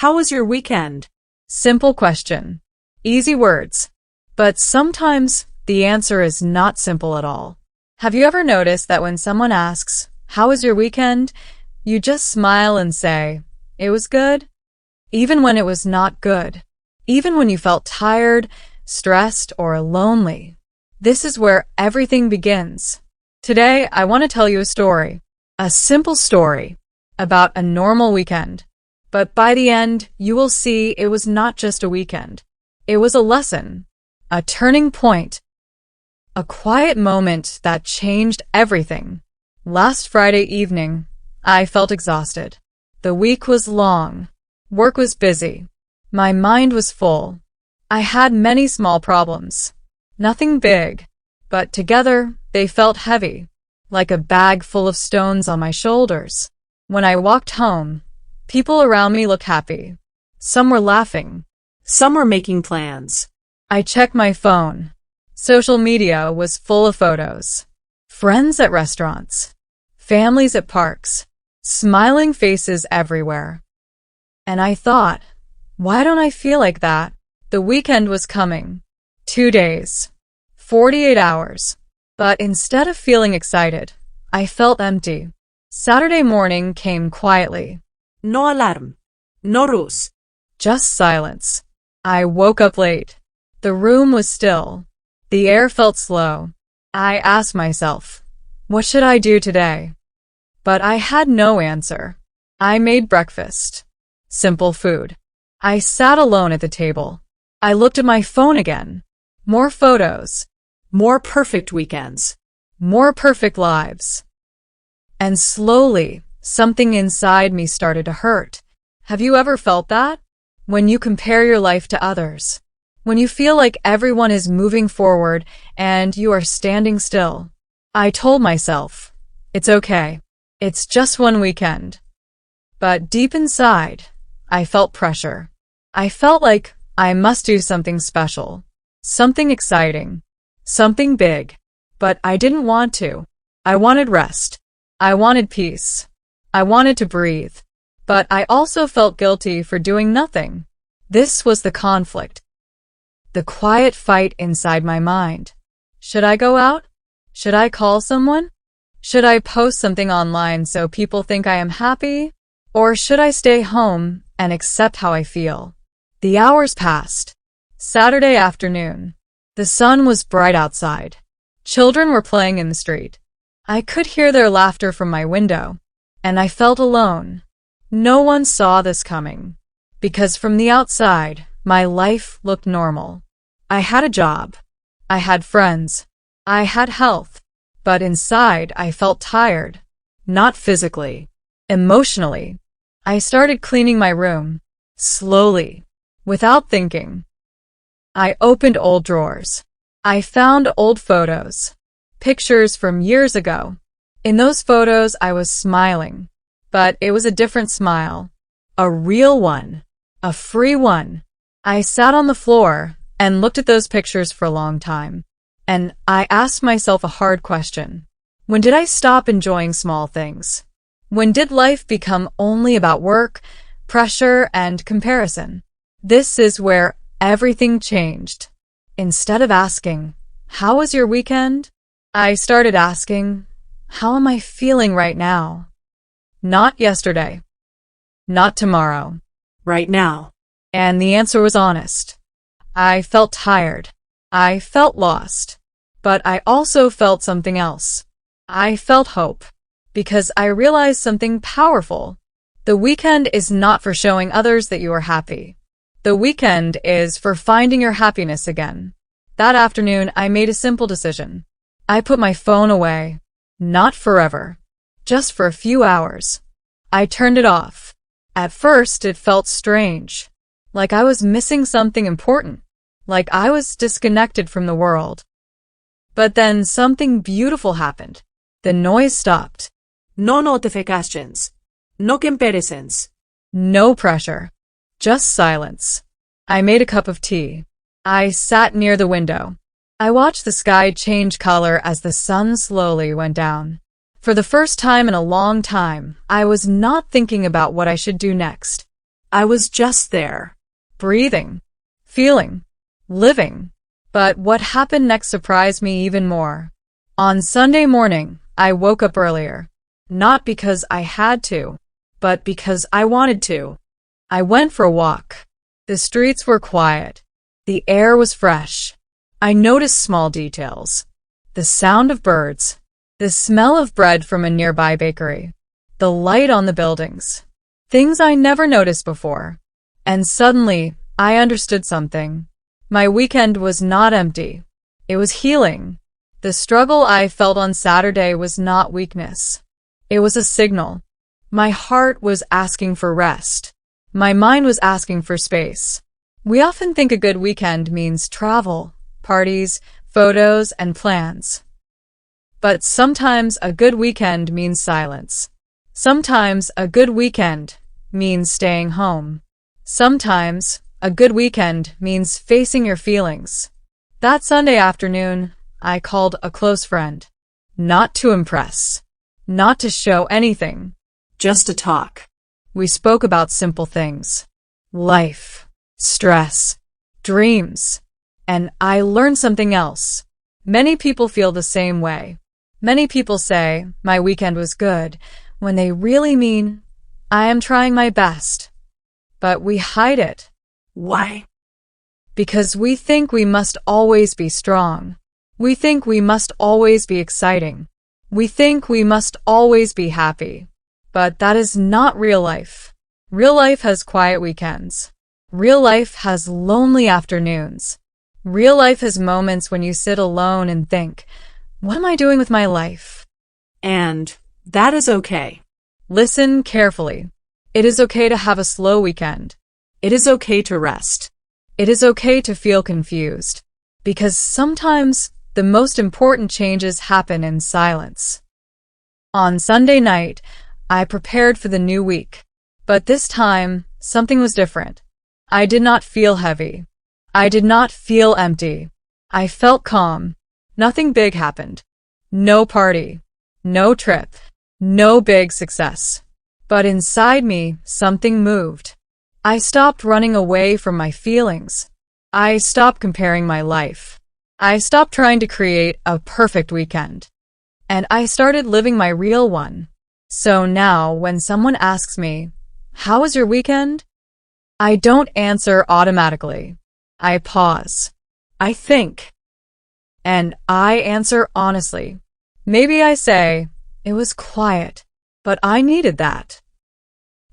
How was your weekend? Simple question. Easy words. But sometimes the answer is not simple at all. Have you ever noticed that when someone asks, "How was your weekend?" you just smile and say, "It was good?" Even when it was not good. Even when you felt tired, stressed, or lonely. This is where everything begins. Today, I want to tell you a story. A simple story about a normal weekend. But by the end, you will see it was not just a weekend. It was a lesson, a turning point, a quiet moment that changed everything. Last Friday evening, I felt exhausted. The week was long. Work was busy. My mind was full. I had many small problems. Nothing big, but together they felt heavy, like a bag full of stones on my shoulders. When I walked home, people around me looked happy. Some were laughing. Some were making plans. I checked my phone. Social media was full of photos. Friends at restaurants. Families at parks. Smiling faces everywhere. And I thought, why don't I feel like that? The weekend was coming. 2 days. 48 hours. But instead of feeling excited, I felt empty. Saturday morning came quietly. No alarm. No rules. Just silence. I woke up late. The room was still. The air felt slow. I asked myself, what should I do today? But I had no answer. I made breakfast. Simple food. I sat alone at the table. I looked at my phone again. More photos. More perfect weekends. More perfect lives. And slowly, something inside me started to hurt. Have you ever felt that? When you compare your life to others. When you feel like everyone is moving forward and you are standing still. I told myself, it's okay. It's just one weekend. But deep inside, I felt pressure. I felt like I must do something special. Something exciting. Something big. But I didn't want to. I wanted rest. I wanted peace. I wanted to breathe. But I also felt guilty for doing nothing. This was the conflict. The quiet fight inside my mind. Should I go out? Should I call someone? Should I post something online so people think I am happy? Or should I stay home and accept how I feel? The hours passed. Saturday afternoon. The sun was bright outside. Children were playing in the street. I could hear their laughter from my window, and I felt alone. No one saw this coming, because from the outside, my life looked normal. I had a job. I had friends. I had health. But inside, I felt tired. Not physically. Emotionally. I started cleaning my room. Slowly. Without thinking. I opened old drawers. I found old photos. Pictures from years ago. In those photos, I was smiling. But it was a different smile. A real one. A free one. I sat on the floor and looked at those pictures for a long time. And I asked myself a hard question. When did I stop enjoying small things? When did life become only about work, pressure, and comparison? This is where everything changed. Instead of asking, "How was your weekend?" I started asking, "How am I feeling right now?" Not yesterday. Not tomorrow. Right now. And the answer was honest. I felt tired. I felt lost. But I also felt something else. I felt hope. Because I realized something powerful. The weekend is not for showing others that you are happy. The weekend is for finding your happiness again. That afternoon, I made a simple decision. I put my phone away. Not forever. Just for a few hours. I turned it off. At first, it felt strange. Like I was missing something important. Like I was disconnected from the world. But then something beautiful happened. The noise stopped. No notifications. No comparisons. No pressure. Just silence. I made a cup of tea. I sat near the window. I watched the sky change color as the sun slowly went down. For the first time in a long time, I was not thinking about what I should do next. I was just there. breathing, feeling, living. But what happened next surprised me even more. On Sunday morning, I woke up earlier. Not because I had to, but because I wanted to. I went for a walk. The streets were quiet. The air was fresh. I noticed small details. The sound of birds. The smell of bread from a nearby bakery. The light on the buildings. Things I never noticed before. And suddenly, I understood something. My weekend was not empty. It was healing. The struggle I felt on Saturday was not weakness. It was a signal. My heart was asking for rest. My mind was asking for space. We often think a good weekend means travel, parties, photos, and plans. But sometimes a good weekend means silence. Sometimes a good weekend means staying home. Sometimes a good weekend means facing your feelings. That Sunday afternoon, I called a close friend. Not to impress. Not to show anything. Just to talk. We spoke about simple things. Life, stress, dreams. And I learned something else. Many people feel the same way. Many people say, my weekend was good, when they really mean, I am trying my best. But we hide it. Why? Because we think we must always be strong. We think we must always be exciting. We think we must always be happy. But that is not real life. Real life has quiet weekends. Real life has lonely afternoons. Real life has moments when you sit alone and think, what am I doing with my life? And that is okay. Listen carefully. It is okay to have a slow weekend. It is okay to rest. It is okay to feel confused. Because sometimes the most important changes happen in silence. On Sunday night, I prepared for the new week. But this time, something was different. I did not feel heavy. I did not feel empty. I felt calm. Nothing big happened. No party. No trip. No big success. But inside me, something moved. I stopped running away from my feelings. I stopped comparing my life. I stopped trying to create a perfect weekend. And I started living my real one. So now, when someone asks me, how was your weekend? I don't answer automatically. I pause. I think. And I answer honestly. Maybe I say, it was quiet, but I needed that.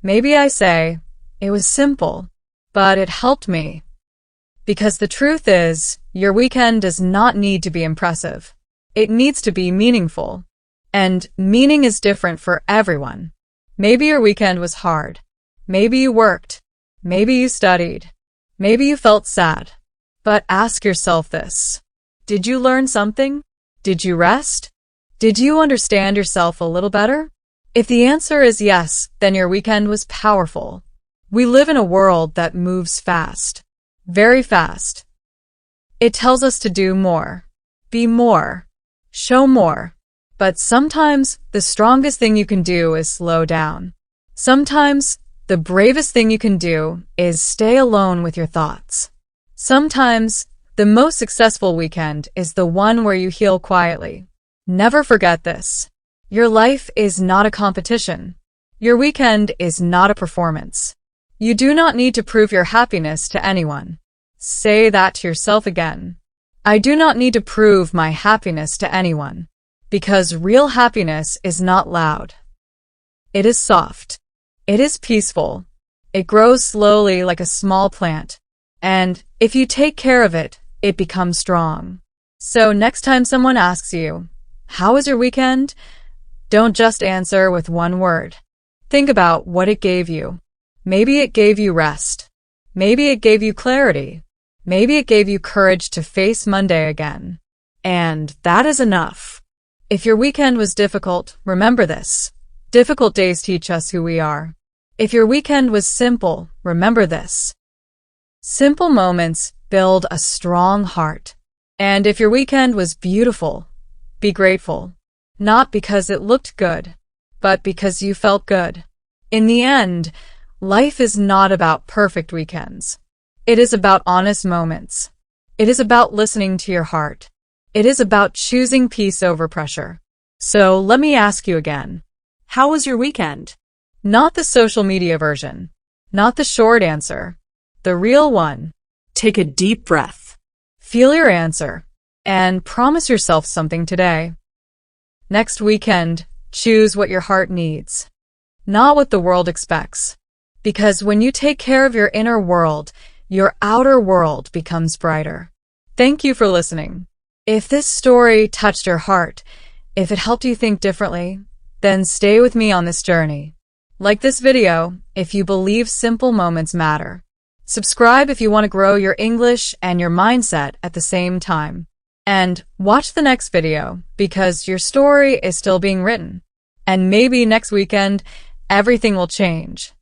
Maybe I say, it was simple, but it helped me. Because the truth is, your weekend does not need to be impressive. It needs to be meaningful. And meaning is different for everyone. Maybe your weekend was hard. Maybe you worked. Maybe you studied. Maybe you felt sad. But ask yourself this. Did you learn something? Did you rest? Did you understand yourself a little better? If the answer is yes, then your weekend was powerful. We live in a world that moves fast. Very fast. It tells us to do more, be more, show more. But sometimes the strongest thing you can do is slow down. Sometimes the bravest thing you can do is stay alone with your thoughts. Sometimes the most successful weekend is the one where you heal quietly. Never forget this. Your life is not a competition. Your weekend is not a performance. You do not need to prove your happiness to anyone. Say that to yourself again. I do not need to prove my happiness to anyone. Because real happiness is not loud. It is soft. It is peaceful. It grows slowly like a small plant. And if you take care of it, it becomes strong. So next time someone asks you, how was your weekend? Don't just answer with one word. Think about what it gave you. Maybe it gave you rest. Maybe it gave you clarity. Maybe it gave you courage to face Monday again. And that is enough. If your weekend was difficult, remember this. Difficult days teach us who we are. If your weekend was simple, remember this. Simple moments build a strong heart. And if your weekend was beautiful, be grateful. Not because it looked good, but because you felt good. In the end, Life is not about perfect weekends. It is about honest moments. It is about listening to your heart. It is about choosing peace over pressure. So let me ask you again. How was your weekend? Not the social media version. Not the short answer. The real one. Take a deep breath. Feel your answer. And promise yourself something today. Next weekend, choose what your heart needs. Not what the world expects. Because when you take care of your inner world, your outer world becomes brighter. Thank you for listening. If this story touched your heart, if it helped you think differently, then stay with me on this journey. Like this video if you believe simple moments matter. Subscribe if you want to grow your English and your mindset at the same time. And watch the next video because your story is still being written. And maybe next weekend, everything will change.